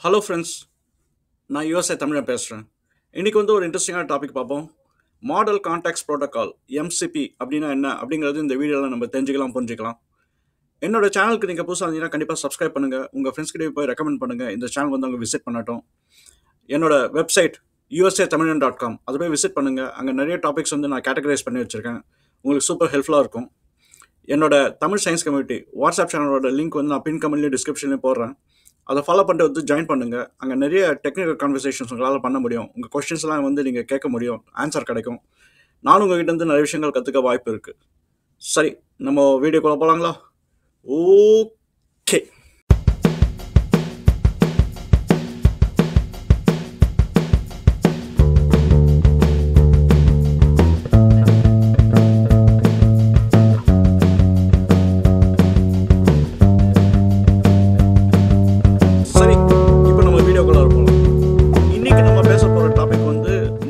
Hello friends, நான் USA தமிழன் பேசுகிறேன். இன்றைக்கி ஒரு இன்ட்ரெஸ்டிங்கான டாபிக் பார்ப்போம். மாடல் கான்டாக்ட்ஸ் ப்ரோட்டோகால் எம்சிபி அப்படின்னா என்ன அப்படிங்கிறது இந்த வீடியோவில் நம்ம தெரிஞ்சுக்கலாம், புரிஞ்சுக்கலாம். என்னோட சேனலுக்கு நீங்கள் புதுசாக இருந்தீங்கன்னா கண்டிப்பாக சப்ஸ்கிரைப் பண்ணுங்கள். உங்கள் ஃப்ரெண்ட்ஸ்கிட்டே போய் ரெக்கமெண்ட் பண்ணுங்கள். இந்த சேனல் அவங்க விசிட் பண்ணட்டும். என்னோட வெப்சைட் USA Tamilian.com, அதை போய் விசிட் பண்ணுங்கள். அங்கே நிறைய டாபிக்ஸ் நான் கேட்டகரைஸ் பண்ணி வச்சுருக்கேன். உங்களுக்கு சூப்பர் ஹெல்ப்ஃபுல்லாக இருக்கும். என்னோட தமிழ் சயின்ஸ் கம்யூனிட்டி வாட்ஸ்அப் சேனலோட லிங்க் நான் பின் கமெண்ட்லேயும் டிஸ்கிரிப்ஷன்லேயும் போடுறேன். அதை ஃபாலோ பண்ணிட்டு ஜாயின் பண்ணுங்கள். அங்கே நிறைய டெக்னிக்கல் கான்வர்சேஷன்ஸ் உங்களால் பண்ண முடியும். உங்கள் கொஸ்டின்ஸ்லாம் நீங்கள் கேட்க முடியும், ஆன்சர் கிடைக்கும். நானும் உங்ககிட்ட நிறைய விஷயங்கள் கற்றுக்க வாய்ப்பு இருக்குது. சரி, நம்ம வீடியோக்குள்ளே போகலாங்களா? Okay.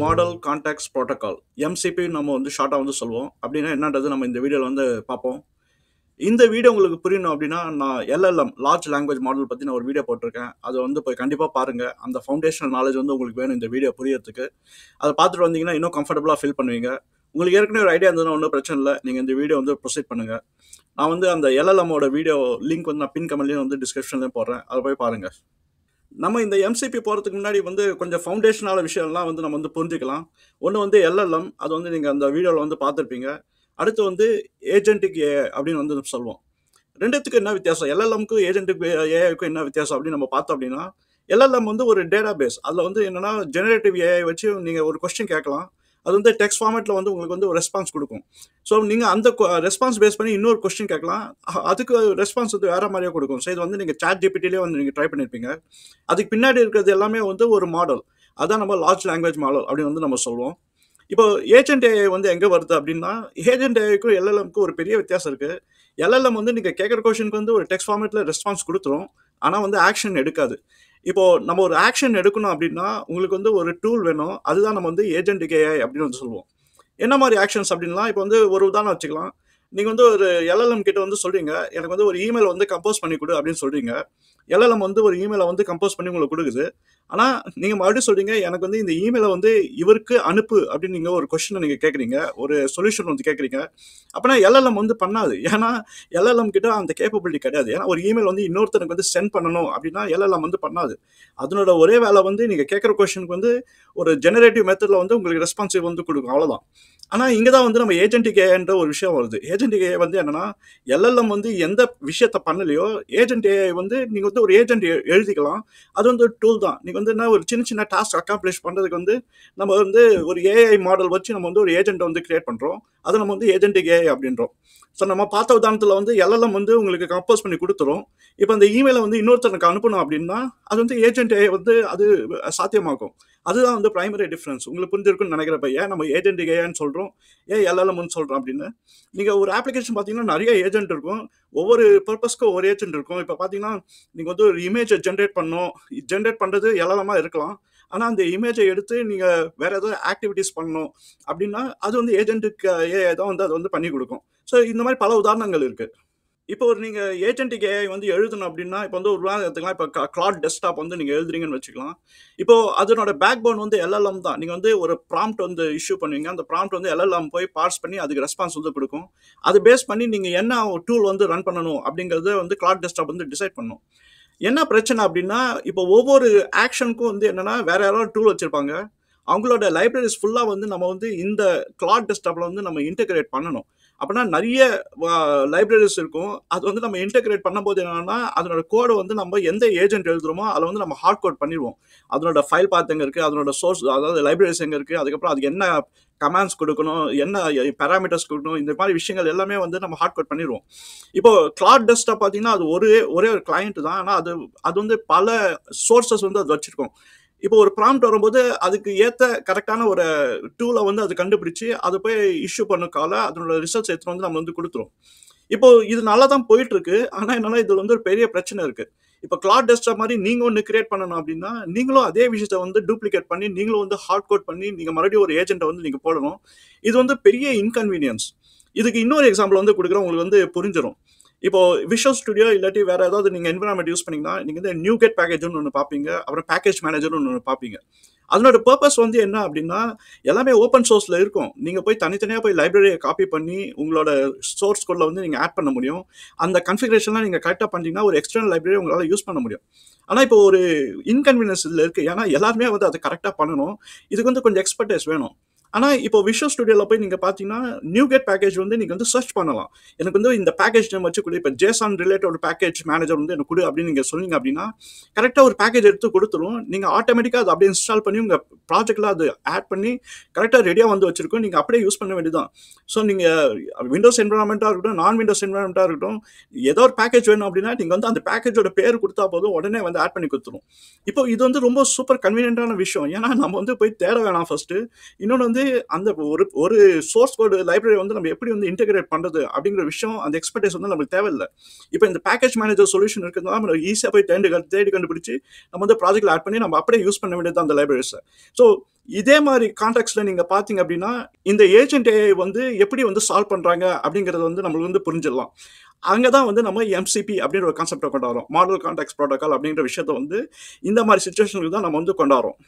Model context protocol MCP நம்ம ஷார்ட்டாக சொல்லுவோம். அப்படின்னா என்னன்றது நம்ம இந்த வீடியோவில் பார்ப்போம். இந்த வீடியோ உங்களுக்கு புரியணும் அப்படின்னா நான் எல்எல்எம் லார்ஜ் லாங்குவேஜ் மாடல் பற்றி நான் ஒரு வீடியோ போட்டிருக்கேன். அதை போய் கண்டிப்பாக பாருங்கள். அந்த ஃபவுண்டேஷனல் நாலேஜ் உங்களுக்கு வேணும் இந்த வீடியோ புரியறதுக்கு. அதை பார்த்துட்டு வந்தீங்கன்னா இன்னும் கம்ஃபர்டபுளாக ஃபீல் பண்ணுவீங்க. உங்களுக்கு ஏற்கனவே ஒரு ஐடியா இருந்ததுன்னா ஒன்றும் பிரச்சனை இல்லை, நீங்கள் இந்த வீடியோ ப்ரொசீட் பண்ணுங்கள். நான் அந்த எல்எல்எம்மோட வீடியோ லிங்க் நான் பின் கமெண்ட்லேயும் டிஸ்கிரிப்ஷன்லேயும் போடுறேன். அதை போய் பாருங்கள். நம்ம இந்த எம்சிபி போகிறதுக்கு முன்னாடி கொஞ்சம் ஃபவுண்டேஷனான விஷயம்லாம் நம்ம புரிஞ்சுக்கலாம். ஒன்று எல்எல்எம், அது நீங்கள் அந்த வீடியோவில் பார்த்துருப்பீங்க. அடுத்து ஏஜென்டிக் ஏஐ அப்படின்னு சொல்லுவோம். ரெண்டுத்துக்கு என்ன வித்தியாசம், எல்எல்எம்க்கும் ஏஜென்டிக் ஏஐக்கும் என்ன வித்தியாசம் அப்படின்னு நம்ம பார்த்தோம் அப்படின்னா, எல்எல்எம் ஒரு டேட்டா பேஸ். அதில் என்னென்னா ஜெனரேட்டிவ் ஏஐ வச்சு நீங்கள் ஒரு கொஸ்டின் கேட்கலாம். அது டெக்ஸ்ட் ஃபார்மேட்டில் உங்களுக்கு ஒரு ரெஸ்பான்ஸ் கொடுக்கும். ஸோ நீங்கள் அந்த ரெஸ்பான்ஸ் பேஸ் பண்ணி இன்னொரு கொஸ்டின் கேட்கலாம். அதுக்கு ரெஸ்பான்ஸ் வேறு மாதிரியே கொடுக்கும். ஸோ இது நீங்கள் சாட் ஜிபிடிலே நீங்கள் ட்ரை பண்ணியிருப்பீங்க. அதுக்கு பின்னாடி இருக்கிறது எல்லாமே ஒரு மாடல். அதான் நம்ம லார்ஜ் லாங்குவேஜ் மாடல் அப்படின்னு நம்ம சொல்லுவோம். இப்போ ஏஜென்ட் ஏஐ எங்கே வருது அப்படின்னா, ஏஜென்ட் ஏஐக்கும் எல்எல்எம்க்கும் ஒரு பெரிய வித்தியாசம் இருக்குது. எல்எல்எம் நீங்கள் கேட்குற கொஸ்டினுக்கு ஒரு டெக்ஸ்ட் ஃபார்மேட்டில் ரெஸ்பான்ஸ் கொடுத்துரும். ஆனால் ஆக்ஷன் எடுக்காது. இப்போ நம்ம ஒரு ஆக்ஷன் எடுக்கணும் அப்படின்னா உங்களுக்கு ஒரு டூல் வேணும். அதுதான் நம்ம ஏஜென்டிக் ஏஐ அப்படின்னு சொல்லுவோம். என்ன மாதிரி ஆக்ஷன்ஸ் அப்படின்னா, இப்போ ஒரு உதாரணம் வச்சுக்கலாம். நீங்கள் ஒரு எல்எல்எம் கிட்ட சொல்கிறீங்க, எனக்கு ஒரு இமெயில் கம்போஸ் பண்ணி கொடு அப்படின்னு சொல்கிறீங்க. எல்எல்எம் ஒரு இமெயிலை கம்போஸ் பண்ணி உங்களுக்கு கொடுக்குது. ஆனால் நீங்கள் மறுபடியும் சொல்கிறீங்க, எனக்கு இந்த இமெயிலை இவருக்கு அனுப்பு அப்படின்னு நீங்கள் ஒரு கொஸ்டினை நீங்கள் கேட்குறீங்க, ஒரு சொல்யூஷன் கேட்குறீங்க. அப்படின்னா எல்எல்எம் பண்ணாது. ஏன்னா எல்எல்எம் கிட்ட அந்த கேப்பபிலிட்டி கிடையாது. ஏன்னா ஒரு இமெயில் இன்னொருத்தனுக்கு சென்ட் பண்ணணும் அப்படின்னா எல்எல்எம் பண்ணாது. அதனோட ஒரே வேலை நீங்கள் கேட்குற கொஸ்டினுக்கு ஒரு ஜெனரேட்டிவ் மெத்தடில் உங்களுக்கு ரெஸ்பான்சிவ் கொடுக்கும், அவ்வளோதான். ஆனால் இங்கே தான் நம்ம ஏஜென்டிக் ஏஐன்ற ஒரு விஷயம் வருது. ஏஜென்டிக் ஏஐ என்னன்னா, எல்எல்எம் எந்த விஷயத்தை பண்ணலையோ ஏஜென்ட் ஏஐ நீங்கள் ஒரு ஏஜென்ட் எழுதிக்கலாம். அது ஒரு டூல் தான். நீங்கள் என்ன ஒரு சின்ன சின்ன டாஸ்க் அக்காம்ப்ளிஷ் பண்ணுறதுக்கு நம்ம ஒரு ஏஐ மாடல் வச்சு நம்ம ஒரு ஏஜென்ட்டை கிரியேட் பண்ணுறோம். அதை நம்ம ஏஜென்டிக் ஏஐ அப்படின்றோம். ஸோ நம்ம பார்த்த உதாரணத்தில் எல்எல்எம் உங்களுக்கு கம்போஸ் பண்ணி கொடுத்துரும். இப்போ அந்த இமெயிலை இன்னொருத்தனுக்கு அனுப்பணும் அப்படின்னா அது ஏஜென்ட் ஏஐ அது சாத்தியமாகும். அதுதான் பிரைமரி டிஃப்ரென்ஸ். உங்களுக்கு புரிஞ்சிருக்குன்னு நினைக்கிறப்ப ஏன் நம்ம ஏஜென்டிக் ஏஐன்னு சொல்கிறோம், ஏன் எல்எல்எம்னு சொல்கிறோம் அப்படின்னு. நீங்கள் ஒரு அப்ளிகேஷன் பார்த்தீங்கன்னா நிறைய ஏஜென்ட் இருக்கும். ஒவ்வொரு பர்பஸ்க்கும் ஒரு ஏஜென்ட் இருக்கும். இப்போ பார்த்தீங்கன்னா நீங்கள் ஒரு இமேஜை ஜென்ரேட் பண்ணுறது எல்எல்எம்மாக இருக்கலாம். ஆனால் அந்த இமேஜை எடுத்து நீங்கள் வேறு ஏதாவது ஆக்டிவிட்டீஸ் பண்ணணும் அப்படின்னா அது ஏஜென்ட்டுக்கு ஏஐ தான் அது பண்ணி கொடுக்கும். ஸோ இந்த மாதிரி பல உதாரணங்கள் இருக்குது. இப்போ நீங்கள் ஏஜென்டிக் ஏஐ எழுதணும் அப்படின்னா, இப்போ ஒரு உதாரணம் எடுத்துக்கலாம். இப்போ கிளாட் டெஸ்க்டாப் நீங்கள் எழுதுறீங்கன்னு வச்சுக்கலாம். இப்போ அதனோட பேக் போன் எல்எல்எம் தான். நீங்கள் ஒரு ப்ராம்ப்ட் இஷ்யூ பண்ணுவீங்க. அந்த ப்ராம்ப்ட் எல்எல்எம் போய் பார்ஸ் பண்ணி அதுக்கு ரெஸ்பான்ஸ் கொடுக்கும். அது பேஸ் பண்ணி நீங்கள் என்ன டூல் ரன் பண்ணணும் அப்படிங்கிறத கிளாட் டெஸ்க்டாப் டிசைட் பண்ணணும். என்ன பிரச்சனை அப்படின்னா, இப்போ ஒவ்வொரு ஆக்ஷனுக்கும் என்னன்னா வேற யாராவது டூல் வச்சிருப்பாங்க. அவங்களோட லைப்ரரிஸ் ஃபுல்லாக நம்ம இந்த கிளாட் டெஸ்க்டாப்பில் நம்ம இன்டெகிரேட் பண்ணணும். அப்படின்னா நிறைய லைப்ரரிஸ் இருக்கும். அது நம்ம இன்டெகிரேட் பண்ணும்போது என்னன்னா, அதனோட கோடை நம்ம எந்த ஏஜென்ட் எழுதுறோமோ அதில் நம்ம ஹார்ட் கோட் பண்ணிடுவோம். அதனோட ஃபைல் பாத் எங்கே இருக்குது, அதனோட சோர்ஸ் அதாவது லைப்ரரிஸ் எங்கே இருக்குது, அதுக்கப்புறம் அதுக்கு என்ன கமாண்ட்ஸ் கொடுக்கணும், என்ன பேராமீட்டர்ஸ் கொடுக்கணும், இந்த மாதிரி விஷயங்கள் எல்லாமே நம்ம ஹார்ட் கோட் பண்ணிடுவோம். இப்போ கிளாட் டெஸ்க்டாப் பார்த்தீங்கன்னா அது ஒரே ஒரு கிளையண்ட் தான். ஆனால் அது பல சோர்சஸ் அது வச்சிருக்கோம். இப்போ ஒரு ப்ராம்ப்ட் வரும்போது அதுக்கு ஏற்ற கரெக்டான ஒரு டூலை அது கண்டுபிடிச்சி அது போய் இஷ்யூ பண்ணக்கால அதனோட ரிசல்ட்ஸ் எடுத்து நம்ம கொடுத்துரும். இப்போ இது நல்லா தான் போயிட்டு இருக்கு. ஆனால் என்னன்னா இதில் ஒரு பெரிய பிரச்சனை இருக்கு. இப்போ கிளாட் டெஸ்க்டாப் மாதிரி நீங்கள் ஒன்று கிரியேட் பண்ணணும் அப்படின்னா நீங்களும் அதே விஷயத்தை டூப்ளிகேட் பண்ணி நீங்களும் ஹார்ட் கோட் பண்ணி நீங்கள் மறுபடியும் ஒரு ஏஜென்ட்டை நீங்கள் போடணும். இது பெரிய இன்கன்வீனியன்ஸ். இதுக்கு இன்னொரு எக்ஸாம்பிள் கொடுக்குறேன், உங்களுக்கு புரிஞ்சிடும். இப்போ விஷுவல் ஸ்டுடியோ இல்லாட்டி வேற ஏதாவது நீங்க என்விரான்மெண்ட் யூஸ் பண்ணீங்கன்னா நீங்க வந்து நியூ கெட் பேக்கேஜ்னு ஒன்று பார்ப்பீங்க, அப்புறம் பேக்கேஜ் மேனேஜர்னு ஒன்று பார்ப்பீங்க. அதனோட பர்பஸ் வந்து என்ன அப்படின்னா, எல்லாமே ஓப்பன் சோர்ஸ்ல இருக்கும். நீங்க போய் தனித்தனியா போய் லைப்ரரியை காப்பி பண்ணி உங்களோட சோர்ஸ் கோட்ல வந்து நீங்க ஆட் பண்ண முடியும். அந்த கன்ஃபிகரேஷன்லாம் நீங்க கரெக்டா பண்ணீங்கன்னா ஒரு எக்ஸ்டர்னல் லைப்ரரி உங்களால யூஸ் பண்ண முடியும். ஆனா இப்போ ஒரு இன்கன்வீனியன்ஸ் இதுல இருக்கு. ஏன்னா எல்லாருமே வந்து அதை கரெக்டா பண்ணணும். இதுக்கு வந்து கொஞ்சம் எக்ஸ்பர்டைஸ் வேணும். ஆனா இப்போ விஷுவல் ஸ்டுடியோல போய் நீங்க பார்த்தீங்கன்னா, நியூ கெட் பேக்கேஜ் வந்து நீங்க வந்து சர்ச் பண்ணலாம். எனக்கு வந்து இந்த பேக்கேஜ் நேம் வச்சு குடு. இப்ப JSON ரிலேட்டட் ஒரு பேக்கேஜ் மேனேஜர் வந்து எனக்கு குடு அப்படின்னு நீங்க சொன்னீங்க அப்படின்னா, கரெக்ட்டா ஒரு பேக்கேஜ் எடுத்து குடுத்துரும். நீங்க ஆட்டோமேட்டிக்கா அத அப்படியே இன்ஸ்டால் பண்ணி உங்க ப்ராஜெக்ட்ல அது ஆட் பண்ணி கரெக்ட்டா ரெடியா வந்து வச்சிருக்கும். நீங்க அப்படியே யூஸ் பண்ண வேண்டியதுதான். ஸோ நீங்க விண்டோஸ் என்வைரன்மென்ட்டா இருக்கட்டும், நான் விண்டோஸ் என்வைரன்மென்ட்டா இருக்கட்டும், ஏதோ ஒரு பேக்கேஜ் வேணும் அப்படின்னா, நீங்க வந்து அந்த பேக்கேஜோட பேர் குடுத்தா போதும், உடனே வந்து ஆட் பண்ணி குடுத்துரும். இப்போ இது வந்து ரொம்ப சூப்பர் கன்வீனியன்ட்டான விஷயம். ஏன்னா நம்ம வந்து போய் தேட வேணாம் ஃபர்ஸ்ட்டு. இன்னொன்னு வந்து அந்த ஒரு ஒரு சோர்ஸ் கோட் லைப்ரரி வந்து நம்ம எப்படி வந்து இன்டகிரேட் பண்றது அப்படிங்கிற விஷயம் அந்த எக்ஸ்பர்டைஸ் வந்து நமக்கு தேவையில்லை. இப்போ இந்த பேக்கேஜ் மேனேஜர் சொல்யூஷன் இருக்கிறதுனால நம்ம ஈஸியாக போய் தேடி கண்டுபிடிச்சு நம்ம வந்து ப்ராஜெக்ட்ல ஆட் பண்ணி நம்ம அப்படியே யூஸ் பண்ண வேண்டியது அந்த லைப்ரரிஸை. ஸோ இதே மாதிரி கான்டாக்ட்ஸ்ல நீங்க பாத்தீங்க அப்படின்னா இந்த ஏஜென்ட் ஏஐ வந்து எப்படி வந்து சால்வ் பண்றாங்க அப்படிங்கறது வந்து நம்மளுக்கு வந்து புரிஞ்சிடலாம். அங்கதான் வந்து நம்ம எம்சிபி அப்படின்ற ஒரு கான்செப்டை கொண்டாடுறோம். மாடல் கான்டாக்ட்ஸ் ப்ரோட்டோகால் அப்படிங்கிற விஷயத்தை வந்து இந்த மாதிரி சுச்சுவேஷனுக்கு தான் நம்ம வந்து கொண்டாடுறோம்.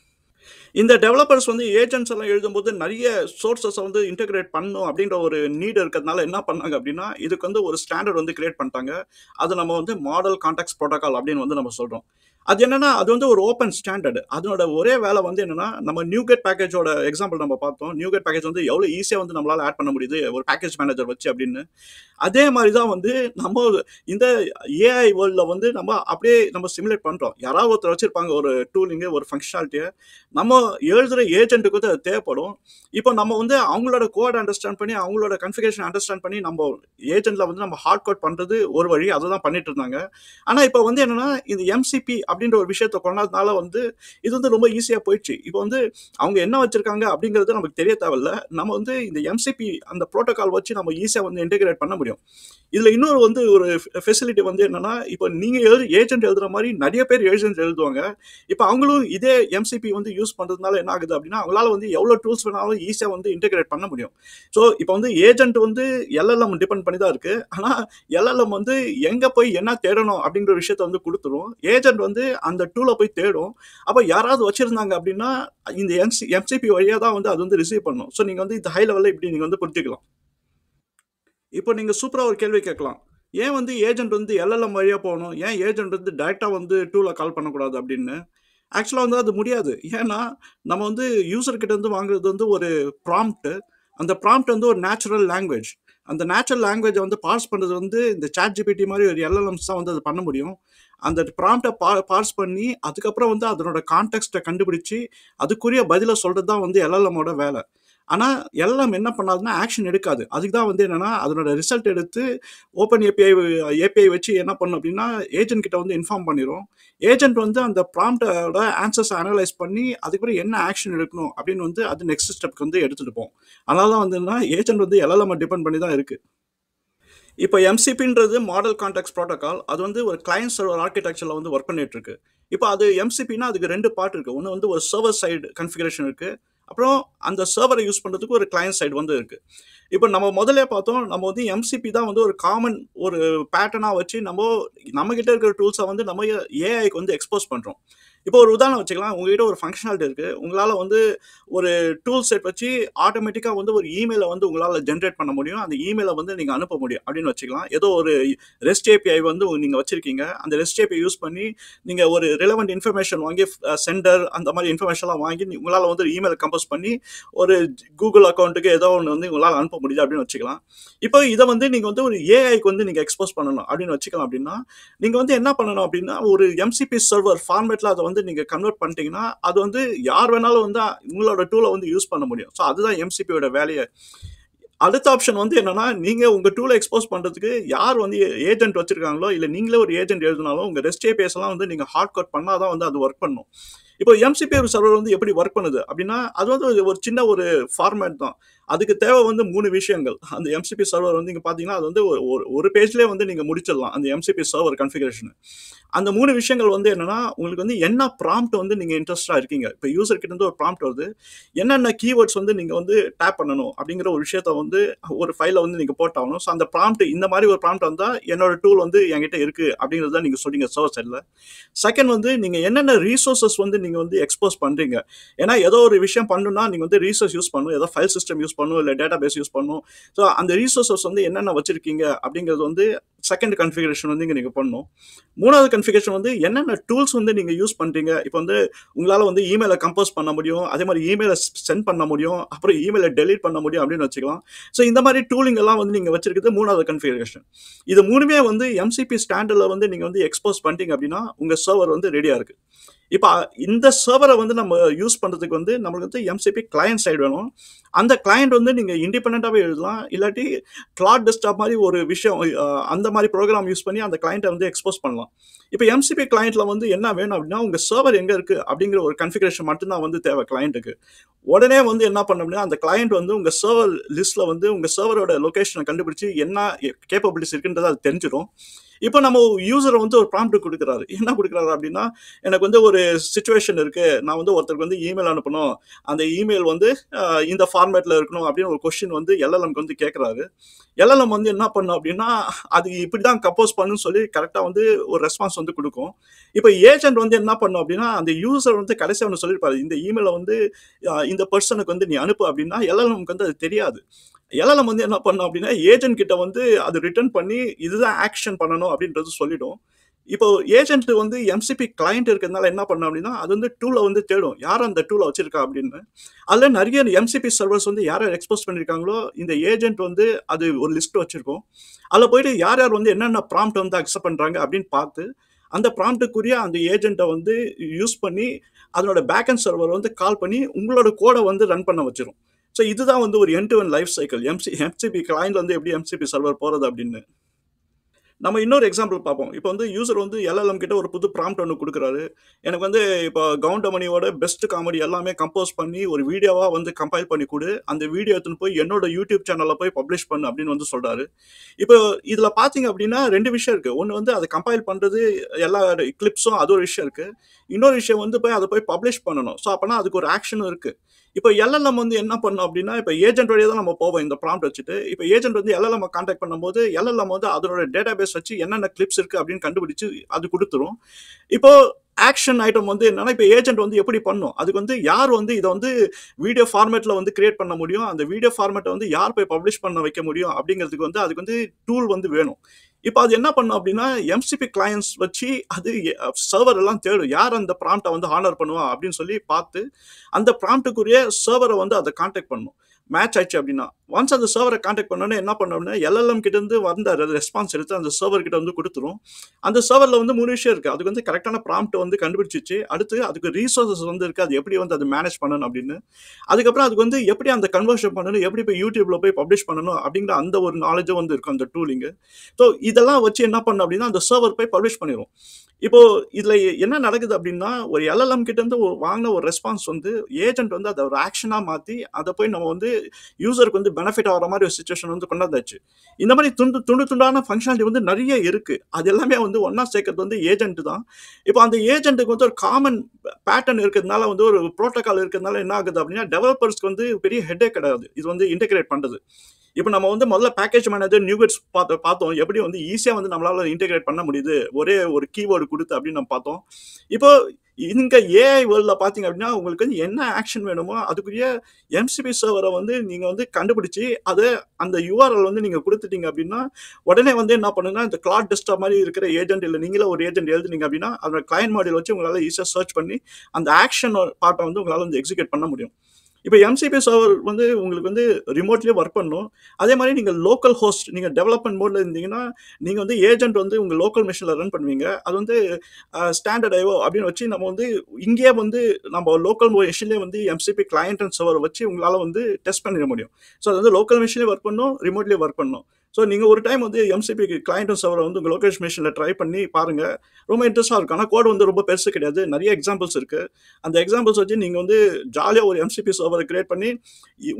இந்த டெவலப்பர்ஸ் வந்து ஏஜென்ட்ஸ் எல்லாம் எழுதும்போது நிறைய சோர்சஸை வந்து இன்டகிரேட் பண்ணணும் அப்படின்ற ஒரு நீட் இருக்கிறதுனால என்ன பண்ணாங்க அப்படின்னா இதுக்கு வந்து ஒரு ஸ்டாண்டர்ட் வந்து கிரியேட் பண்ணிட்டாங்க. அது நம்ம வந்து மாடல் கான்டாக்ட்ஸ் ப்ரோட்டோகால் அப்படின்னு வந்து நம்ம சொல்றோம். அது என்னன்னா அது வந்து ஒரு ஓப்பன் ஸ்டாண்டர்ட். அதனோட ஒரே வேலை வந்து என்னன்னா நம்ம நியூகெட் பேக்கேஜோட எக்ஸாம்பிள் நம்ம பார்த்தோம். நியூகெட் பேக்கேஜ் வந்து எவ்வளவு ஈஸியா வந்து நம்மளால ஆட் பண்ண முடியுது ஒரு பேக்கேஜ் மேனேஜர் வச்சு அப்படின்னு. அதே மாதிரி தான் வந்து நம்ம இந்த ஏஐ வேர்ல்டில் வந்து நம்ம அப்படியே நம்ம சிமுலேட் பண்ணுறோம். யாராவது ஒருத்தர் வச்சுருப்பாங்க ஒரு டூலிங்கு ஒரு ஃபங்க்ஷனாலிட்டியை. நம்ம எழுதுகிற ஏஜென்ட்டுக்கு வந்து அது தேவைப்படும். இப்போ நம்ம வந்து அவங்களோட கோட் அண்டர்ஸ்டாண்ட் பண்ணி அவங்களோட கன்ஃபிகரேஷன் அண்டர்ஸ்டாண்ட் பண்ணி நம்ம ஏஜென்ட்டில் வந்து நம்ம ஹார்ட் கோட் பண்ணுறது ஒரு வழி. அதை தான் பண்ணிட்டு இருந்தாங்க. ஆனால் இப்போ வந்து என்னென்னா இந்த எம்சிபி அப்படின்ற ஒரு விஷயத்தை கொண்டதுனால வந்து இது வந்து ரொம்ப ஈஸியாக போயிடுச்சு. இப்போ வந்து அவங்க என்ன வச்சுருக்காங்க அப்படிங்கிறது நமக்கு தெரிய தேவையில்ல. நம்ம வந்து இந்த எம்சிபி அந்த ப்ரோட்டோகால் வச்சு நம்ம ஈஸியாக வந்து இன்டெகிரேட் பண்ண முடியும். இதுல இன்னொரு வந்து ஒரு ஃபெசிலிட்டி வந்து என்னன்னா இப்போ நீங்க ஏஜென்ட் எழுதுற மாதிரி நிறைய பேர் ஏஜென்ட் எழுதுவாங்க. இப்போ அவங்களும் இதே எம்சிபி வந்து யூஸ் பண்றதுனால என்ன ஆகுது அப்படின்னா அவங்களால வந்து எவ்வளவு டூல்ஸ் வேணாலும் ஈஸியா வந்து இன்டெகிரேட் பண்ண முடியும். ஸோ இப்போ வந்து ஏஜென்ட் வந்து எல்எல்எம் டிபெண்ட் பண்ணி தான் இருக்கு. ஆனா எல்எல்எம் வந்து எங்க போய் என்ன தேடணும் அப்படிங்கிற விஷயத்த வந்து கொடுத்துரும். ஏஜென்ட் வந்து அந்த டூலை போய் தேடும். அப்போ யாராவது வச்சிருந்தாங்க அப்படின்னா இந்த எம்சிபி வழியா தான் வந்து அது வந்து ரிசீவ் பண்ணும். ஸோ நீங்க வந்து இந்த ஹை லெவலில் இப்படி நீங்க வந்து புரிஞ்சுக்கலாம். இப்போ நீங்க சூப்பரா ஒரு கேள்வி கேட்கலாம். ஏன் வந்து ஏஜென்ட் வந்து எல்எல்எம் வழியா போகணும்? ஏன் ஏஜென்ட் வந்து டைரக்ட்டா வந்து டூல கால் பண்ணக்கூடாது அப்படின்னு? ஆக்சுவலா வந்து அது முடியாது. ஏன்னா, நம்ம வந்து யூசர் கிட்ட இருந்து வாங்குறது வந்து ஒரு ப்ராம்ப்ட். அந்த ப்ராம்ப்ட் வந்து ஒரு நேச்சுரல் லாங்குவேஜ். அந்த நேச்சுரல் லாங்குவேஜ வந்து பார்ஸ் பண்றது வந்து இந்த ChatGPT மாரி ஒரு எல்எல்எம்ஸ் தான் வந்து அது பண்ண முடியும். அந்த ப்ராம்ப்ட்ட பார்ஸ் பண்ணி, அதுக்கப்புறம் வந்து அதனோட கான்டெக்ஸ்ட்ட கண்டுபிடிச்சு, அதுக்குரிய பதில சொல்றது தான் வந்து எல்எல்எம்மோட வேலை. ஆனா, எல்எல்எம் என்ன பண்ணாதுன்னா, ஆக்ஷன் எடுக்காது. அதுக்கு தான் வந்து என்னன்னா, அதனோட ரிசல்ட் எடுத்து ஓப்பன் ஏபிஐ வச்சு என்ன பண்ணும் அப்படின்னா, ஏஜென்ட் கிட்ட வந்து இன்ஃபார்ம் பண்ணிரும். ஏஜென்ட் வந்து அந்த ப்ராம்ப்ட்டோட ஆன்சர்ஸ அனலைஸ் பண்ணி, அதுக்கப்புறம் என்ன ஆக்ஷன் எடுக்கணும் அப்படின்னு வந்து அது நெக்ஸ்ட் ஸ்டெப்க்கு வந்து எடுத்துட்டு போகும். அதனால தான் வந்து என்னன்னா, ஏஜென்ட் வந்து எல்எல்எம்ம டிபெண்ட் பண்ணி தான் இருக்கு. இப்போ எம்சிபின்றது மாடல் கான்டெக்ஸ்ட் ப்ரோட்டோகால். அது வந்து ஒரு கிளையன்ட் சர்வர் ஆர்க்கிடெக்சர்ல வந்து ஒர்க் பண்ணிட்டு இருக்கு. இப்போ அது எம்சிபினா அதுக்கு 2 பார்ட் இருக்கு. ஒன்னு வந்து ஒரு சர்வர் சைடு கான்ஃபிகரேஷன் இருக்கு. அப்புறம் அந்த சர்வரை யூஸ் பண்றதுக்கு ஒரு கிளையன்ட் சைடு வந்து இருக்கு. இப்போ நம்ம முதல்ல பார்த்தோம், நம்ம வந்து எம்சிபி தான் வந்து ஒரு காமன் ஒரு பேட்டர்னா வச்சு நம்ம கிட்ட இருக்கிற டூல்ஸை வந்து நம்ம ஏஐக்கு வந்து எக்ஸ்போஸ் பண்றோம். இப்போ ஒரு உதாரணம் வச்சுக்கலாம். உங்ககிட்ட ஒரு ஃபங்க்ஷனாலிட்டி இருக்கு. உங்களால வந்து ஒரு டூல் செட் வச்சு ஆட்டோமேட்டிக்கா வந்து ஒரு இமெயிலை வந்து உங்களால ஜென்ரேட் பண்ண முடியும். அந்த இமெயிலை வந்து நீங்க அனுப்ப முடியும் அப்படின்னு வச்சுக்கலாம். ஏதோ ஒரு ரெஸ்ட் ஏபிஐ வந்து நீங்க வச்சிருக்கீங்க. அந்த ரெஸ்ட் ஏபிஐ யூஸ் பண்ணி நீங்க ஒரு ரிலவெண்ட் இன்ஃபர்மேஷன் வாங்கி சென்டர் அந்த மாதிரி இன்ஃபர்மேஷன்லாம் வாங்கி உங்களால வந்து இமெயில் கம்போஸ் பண்ணி ஒரு கூகுள் அக்கௌண்ட்டுக்கு ஏதோ ஒன்று வந்து உங்களால் அனுப்ப முடியுது அப்படின்னு வச்சுக்கலாம். இப்போ இதை வந்து நீங்க வந்து ஒரு ஏஐக்கு வந்து நீங்க எக்ஸ்போஸ் பண்ணணும் அப்படின்னு வச்சுக்கலாம். அப்படின்னா நீங்க வந்து என்ன பண்ணணும் அப்படின்னா ஒரு எம்சிபி சர்வர் ஃபார்மேட்ல அதை வந்து நீங்க கன்வெர்ட் பண்ணிட்டீங்கன்னா அது வந்து யார் வேணாலும் வந்து உங்களோட டூலை வந்து யூஸ் பண்ண முடியும். ஸோ அதுதான் எம்சிபியோட வேலையை. அடுத்த ஆப்ஷன் வந்து என்னன்னா நீங்க உங்க டூலை எக்ஸ்போஸ் பண்றதுக்கு யார் வந்து ஏஜென்ட் வச்சிருக்காங்களோ இல்ல நீங்களே ஒரு ஏஜென்ட் எழுதினாலும் உங்க ரெஸ்ட் ஏபிஎஸ் எல்லாம் வந்து நீங்க ஹார்ட் கோட் பண்ணாதான் வந்து அது ஒர்க் பண்ணும். இப்போ எம்சிபி சர்வர் வந்து எப்படி ஒர்க் பண்ணுது அப்படின்னா, அது வந்து ஒரு சின்ன ஒரு ஃபார்மேட் தான். அதுக்கு தேவை வந்து 3 விஷயங்கள். அந்த எம்சிபி சர்வர் வந்து நீங்க பார்த்தீங்கன்னா, அது வந்து ஒரு பேஜ்லயே வந்து நீங்க முடிச்சிடலாம். அந்த எம்சிபி சர்வர் கான்ஃபிகரேஷன். அந்த 3 விஷயங்கள் வந்து என்னன்னா, உங்களுக்கு வந்து என்ன ப்ராம்ப்ட் வந்து நீங்க இன்ட்ரெஸ்டா இருக்கீங்க. இப்ப யூசர் கிட்ட இருந்து ஒரு ப்ராம்ப்ட் வருது. என்னென்ன கீவேர்ட்ஸ் வந்து நீங்க வந்து டேப் பண்ணணும் அப்படிங்கிற ஒரு விஷயத்த வந்து ஒரு ஃபைல்ல வந்து நீங்க போட்டாகணும். ஸோ அந்த ப்ராம்ப்ட் இந்த மாரி ஒரு ப்ராம்ப்ட் வந்தா என்னோட டூல் வந்து என்கிட்ட இருக்கு அப்படிங்கிறத நீங்க சொன்னீங்க சர்வர் சைட்ல. செகண்ட் வந்து நீங்க என்னென்ன ரிசோர்ஸஸ் வந்து நீங்க வந்து எக்ஸ்போஸ் பண்றீங்க. ஏன்னா ஏதோ ஒரு விஷயம் பண்ணணும்னா நீங்க வந்து ரிசோர்ஸ் யூஸ் பண்ணணும். ஏதோ ஃபைல் சிஸ்டம் யூஸ் பண்ணணும், இல்ல டேட்டாபேஸ் யூஸ் பண்ணணும். ஸோ அந்த ரிசோர்ஸஸ் வந்து என்னென்ன வச்சிருக்கீங்க அப்படிங்கிறது வந்து செகண்ட் கான்ஃபிகரேஷன் வந்து நீங்க பண்ணணும். 3வது கான்ஃபிகரேஷன் வந்து என்னென்ன டூல்ஸ் வந்து நீங்க யூஸ் பண்றீங்க. இப்போ வந்து உங்களால வந்து இமெயில கம்போஸ் பண்ண முடியும். அதே மாதிரி இமெயில சென்ட் பண்ண முடியும். அப்புறம் இமெயில டெலீட் பண்ண முடியும் அப்படின்னு வச்சுக்கலாம். ஸோ இந்த மாதிரி டூலிங் எல்லாம் வந்து நீங்க வச்சிருக்கிறது 3வது கான்ஃபிகரேஷன். இது 3மே வந்து எம்சிபி ஸ்டாண்டர்ட்ல வந்து நீங்க வந்து எக்ஸ்போஸ் பண்ணிட்டீங்க அப்படின்னா உங்க சர்வர் வந்து ரெடியா இருக்கு. இப்ப இந்த சர்வரை வந்து நம்ம யூஸ் பண்றதுக்கு வந்து நம்மளுக்கு வந்து எம்சிபி கிளையன்ட் சைடு வேணும். அந்த கிளையண்ட் வந்து நீங்க இண்டிபெண்டன்ட்டாவே எழுதலாம். இல்லாட்டி கிளாட் டெஸ்க்டாப் மாதிரி ஒரு விஷயம் அந்த மாதிரி ப்ரோகிராம் யூஸ் பண்ணி அந்த கிளையண்ட்டை வந்து எக்ஸ்போஸ் பண்ணலாம். இப்ப எம்சிபி கிளையண்ட்ல வந்து என்ன வேணும் அப்படின்னா, உங்க சர்வர் எங்க இருக்கு அப்படிங்கிற ஒரு கான்ஃபிகரேஷன் மட்டும் தான் வந்து தேவை கிளையண்ட்டுக்கு. உடனே வந்து என்ன பண்ண அப்படின்னா, அந்த கிளையண்ட் வந்து உங்க சர்வர் லிஸ்ட்ல வந்து உங்க சர்வரோட லொகேஷனை கண்டுபிடிச்சு என்ன கேப்பபிலிட்டிஸ் இருக்குன்றத அது தெரிஞ்சிடும். இப்போ நம்ம யூசர் வந்து ஒரு ப்ராம்ப்ட் கொடுக்குறாரு. என்ன கொடுக்குறாரு அப்படின்னா, எனக்கு வந்து ஒரு சிச்சுவேஷன் இருக்கு. நான் வந்து ஒருத்தருக்கு வந்து இமெயில் அனுப்பணும். அந்த இமெயில் வந்து இந்த ஃபார்மேட்ல இருக்கணும் அப்படின்னு ஒரு கொஸ்டின் வந்து எல்எல்எம்க்கு வந்து கேட்குறாரு. எல்எல்எம் வந்து என்ன பண்ணும் அப்படின்னா, அது இப்படி தான் கம்போஸ் பண்ணுன்னு சொல்லி கரெக்ட்டா வந்து ஒரு ரெஸ்பான்ஸ் வந்து குடுக்கும். இப்ப ஏஜென்ட் வந்து என்ன பண்ணும் அப்படின்னா, அந்த யூசர் வந்து கடைசியா ஒண்ணு சொல்லியிருப்பாரு. இந்த இமெயில வந்து இந்த பெர்சனுக்கு வந்து நீ அனுப்பு அப்படின்னா, எல்எல்எம்க்கு வந்து அது தெரியாது. எல்எல்எம் வந்து என்ன பண்ணும் அப்படின்னா, ஏஜென்ட் கிட்ட வந்து அது ரிட்டர்ன் பண்ணி இதுதான் ஆக்ஷன் பண்ணணும் அப்படின்றது சொல்லிடும். இப்போ ஏஜென்ட் வந்து எம்சிபி கிளையண்ட் இருக்கிறதுனால என்ன பண்ணும் அப்படின்னா, அது வந்து டூல வந்து தேடும். யார் அந்த டூல வச்சிருக்கா அப்படின்னு. அதுல நெறைய எம்சிபி சர்வர்ஸ் வந்து யார் யார் எக்ஸ்போஸ் பண்ணியிருக்காங்களோ, இந்த ஏஜென்ட் வந்து அது ஒரு லிஸ்ட் வச்சிருக்கும். அதுல போயிட்டு யார் யார் வந்து என்னென்ன ப்ராம்ப்ட் வந்து அக்செப்ட் பண்றாங்க அப்படின்னு பார்த்து, அந்த ப்ராம்ப்ட்டுக்குரிய அந்த ஏஜென்ட்ட வந்து யூஸ் பண்ணி, அதனோட பேக்கெண்ட் சர்வர் வந்து கால் பண்ணி உங்களோட கோட வந்து ரன் பண்ண வச்சிரும். ஸோ இதுதான் வந்து ஒரு end to end life cycle. MCP கிளையண்ட்ல இருந்து எப்படி எம்சிபி சர்வர் போறது அப்படின்னு. நம்ம இன்னொரு எக்ஸாம்பிள் பார்ப்போம். இப்போ வந்து யூசர் வந்து எல்எல்எம் கிட்ட ஒரு புது ப்ராம்ப்ட் ஒண்ணு குடுக்குறாரு. எனக்கு வந்து இப்போ கவுண்டமணியோட பெஸ்ட் காமெடி எல்லாமே கம்போஸ் பண்ணி ஒரு வீடியோவா வந்து கம்பைல் பண்ணி குடு. அந்த வீடியோ எடுத்துன்னு போய் என்னோட யூடியூப் சேனல்ல போய் பப்ளிஷ் பண்ணு அப்படின்னு வந்து சொல்றாரு. இப்போ இதுல பார்த்தீங்க அப்படின்னா 2 விஷயம் இருக்கு. ஒண்ணு வந்து அத கம்பைல் பண்றது எல்லா கிளிப்ஸும் அது ஒரு விஷயம் இருக்கு. இன்னொரு விஷயம் வந்து அத போய் பப்ளிஷ் பண்ணணும். ஸோ அப்பன்னா அதுக்கு ஒரு ஆக்ஷனும் இருக்கு. இப்போ எல்எல்எம் வந்து என்ன பண்ணும் அப்படின்னா, இப்போ ஏஜென்ட் வழியா தான் நம்ம போவோம் இந்த ப்ராம்ப்ட் வச்சுட்டு. இப்போ ஏஜென்ட் வந்து எல்எல்எம் கான்டாக்ட் பண்ணும்போது, எல்எல்எம் வந்து அதனோட டேட்டாபேஸ் வச்சு என்னென்ன கிளிப்ஸ் இருக்கு அப்படின்னு கண்டுபிடிச்சு அது குடுத்துரும். இப்போ ஆக்ஷன் ஐட்டம் வந்து என்னன்னா, இப்போ ஏஜென்ட் வந்து எப்படி பண்ணும்? அதுக்கு வந்து யார் வந்து இத வந்து வீடியோ ஃபார்மேட்ல வந்து கிரியேட் பண்ண முடியும்? அந்த வீடியோ ஃபார்மேட்ட வந்து யார் போய் பப்ளிஷ் பண்ண வைக்க முடியும்? அப்படிங்கிறதுக்கு வந்து அதுக்கு வந்து டூல் வந்து வேணும். இப்ப அது என்ன பண்ணும் அப்படின்னா, எம்சிபி கிளையன்ட்ஸ் வச்சு அது சர்வர் எல்லாம் தேடும். யார் அந்த ப்ராம்ப்ட்ட வந்து ஹானர் பண்ணுவா அப்படின்னு சொல்லி பார்த்து, அந்த ப்ராம்ப்ட்டுக்குரிய சர்வர வந்து அத கான்டாக்ட் பண்ணணும். மேட்ச் ஆயிடுச்சு அப்படின்னா. ஒன்ஸ் அந்த சர்வர கான்டாக்ட் பண்ணோனே என்ன பண்ணும் அப்படின்னா, எல்எல்எம் கிட்ட இருந்து வந்த ரெஸ்பான்ஸ் எடுத்து அந்த சர்வர் கிட்ட வந்து குடுத்துரும். அந்த சர்வர்ல வந்து 3 விஷயம் இருக்கு. அதுக்கு வந்து கரெக்ட்டான ப்ராம்ப்ட் வந்து கண்டுபிடிச்சுச்சு. அடுத்து அதுக்கு ரிசோர்ஸஸ் வந்து இருக்கு. அது எப்படி வந்து அத மேனேஜ் பண்ணணும் அப்படின்னு. அதுக்கப்புறம் அதுக்கு வந்து எப்படி அந்த கன்வர்ஷன் பண்ணணும், எப்படி போய் YouTubeல போய் பப்ளிஷ் பண்ணணும் அப்படிங்கிற அந்த ஒரு நாலேட்ஜும் வந்து இருக்கும் அந்த டூலிங்கு. ஸோ இதெல்லாம் வச்சு என்ன பண்ணும் அப்படின்னா, அந்த சர்வர் போய் பப்ளிஷ் பண்ணிரும். இப்போ இதுல என்ன நடக்குது அப்படின்னா, ஒரு எல்எல்எம் கிட்ட இருந்து வாங்குன ஒரு ரெஸ்பான்ஸ் வந்து ஏஜென்ட் வந்து அத ஒரு ஆக்ஷனா மாத்தி, அத போய் நம்ம வந்து யூசருக்கு வந்து பெனிஃபிட் ஆகுற மாரி ஒரு சிச்சுவேஷன் வந்து கொண்டாந்தாச்சு. இந்த மாரி துண்டு துண்டான ஃபங்ஷனாலிட்டி வந்து நெறைய இருக்கு. அது எல்லாமே வந்து ஒண்ணா சேர்க்கிறது வந்து ஏஜென்ட் தான். இப்போ அந்த ஏஜென்ட்க்கு வந்து ஒரு காமன் பேட்டர்ன் இருக்கிறதுனால வந்து ஒரு புரோட்டோகால் இருக்கிறதுனால என்ன ஆகுது அப்படின்னா, டெவலப்பர்ஸ்க்கு வந்து பெரிய ஹெட்டேக் கிடையாது. இது வந்து இன்டகிரேட் பண்றது. இப்ப நம்ம வந்து முதல்ல பேக்கேஜ் மேனேஜர், நியூகெட்ஸ் பார்த்தோம். எப்படி வந்து ஈஸியா வந்து நம்மளால இன்டகிரேட் பண்ண முடியுது. ஒரே ஒரு கீவேர்ட் குடுத்து அப்படின்னு நம்ம பார்த்தோம். இப்போ இங்க ஏஐ வேர்ல்ட்ல பார்த்தீங்க அப்படின்னா, உங்களுக்கு வந்து என்ன ஆக்ஷன் வேணுமோ, அதுக்குரிய எம்சிபி சர்வர வந்து நீங்க வந்து கண்டுபிடிச்சு, அத அந்த யுஆர்எல் வந்து நீங்க குடுத்துட்டீங்க அப்படின்னா, உடனே வந்து என்ன பண்ணுங்கன்னா, இந்த கிளாட் டெஸ்க்டாப் மாரி இருக்கிற ஏஜென்ட் இல்ல நீங்களே ஒரு ஏஜென்ட் எழுதுனீங்க அப்படின்னா, அதோட கிளையன்ட் மாடியூல் வச்சு உங்களால ஈஸியா சர்ச் பண்ணி, அந்த ஆக்ஷன் பார்ட்ட வந்து உங்களால வந்து எக்ஸிக்யூட் பண்ண முடியும். இப்ப எம்சிபி சர்வர் வந்து உங்களுக்கு வந்து ரிமோட்லயே ஒர்க் பண்ணும். அதே மாரி நீங்க லோக்கல் ஹோஸ்ட் நீங்க டெவலப்மென்ட் மோட்ல இருந்தீங்கன்னா, நீங்க வந்து ஏஜென்ட் வந்து உங்க லோக்கல் மெஷின்ல ரன் பண்ணுவீங்க. அது வந்து ஸ்டாண்டர்ட் ஐஓ அப்படின்னு வச்சு நம்ம வந்து இங்கேயே வந்து நம்ம லோக்கல் மெஷின்லயே வந்து எம்சிபி கிளையண்ட் அண்ட் சர்வர் வச்சு உங்களால வந்து டெஸ்ட் பண்ணிட முடியும். ஸோ அது வந்து லோக்கல் மெஷின்லயே ஒர்க் பண்ணும், ரிமோட்லயே ஒர்க் பண்ணும். ஸோ நீங்கள் ஒரு டைம் வந்து எம்சிபிக்கு கிளைண்ட்டும் சர்வரை வந்து உங்கள் லோக்கேஷன் மிஷினில் ட்ரை பண்ணி பாருங்கள். ரொம்ப இன்ட்ரெஸ்ட்டாக இருக்கும். ஆனால் கோடு வந்து ரொம்ப பெருசு கிடையாது. நிறைய எக்ஸாம்பிள்ஸ் இருக்குது. அந்த எக்ஸாம்பிள்ஸ் வச்சு நீங்கள் வந்து ஜாலியாக ஒரு எம்சிபி சர்வரை கிரியேட் பண்ணி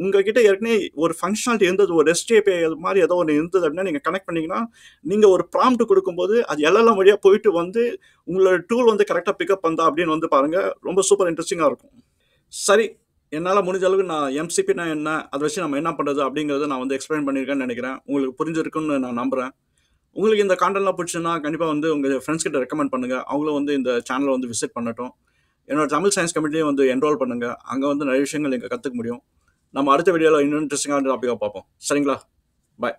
உங்ககிட்ட ஏற்கனவே ஒரு ஃபங்க்ஷனாலிட்டி இருந்தது, ஒரு ரெஸ்ட் ஏபிஐ மாதிரி ஏதோ ஒன்று இருந்தது அப்படின்னா நீங்கள் கனெக்ட் பண்ணிங்கன்னா நீங்கள் ஒரு ப்ராம்ப்ட் கொடுக்கும்போது அது எல்லாம் வழியாக போயிட்டு வந்து உங்களோட டூல் வந்து கரெக்டாக பிக்கப் பண்ணா அப்படின்னு வந்து பாருங்கள். ரொம்ப சூப்பர் இன்ட்ரெஸ்டிங்காக இருக்கும். சரி, என்னால் முடிஞ்ச அளவுக்கு நான் எம்சிபினா என்ன, அதை வச்சு நம்ம என்ன பண்ணுறது அப்படிங்கிறத நான் வந்து எக்ஸ்பிளைன் பண்ணியிருக்கேன்னு நினைக்கிறேன். உங்களுக்கு புரிஞ்சிருக்குன்னு நான் நம்புகிறேன். உங்களுக்கு இந்த காண்டென்ட்லாம் பிடிச்சுன்னா கண்டிப்பாக வந்து உங்கள் ஃப்ரெண்ட்ஸ் கிட்ட ரெக்கமெண்ட் பண்ணுங்கள். அவங்களும் வந்து இந்த சேனலை வந்து விசிட் பண்ணட்டும். என்னோட தமிழ் சயின்ஸ் கமிட்டிலையும் வந்து என்ரோல் பண்ணுங்கள். அங்கே வந்து நிறைய விஷயங்கள் நீங்கள் கற்றுக்க முடியும். நம்ம அடுத்த வீடியோவில் இன்னும் இன்ட்ரெஸ்டிங்கான டாப்பிக்காக பார்ப்போம். சரிங்களா? பாய்.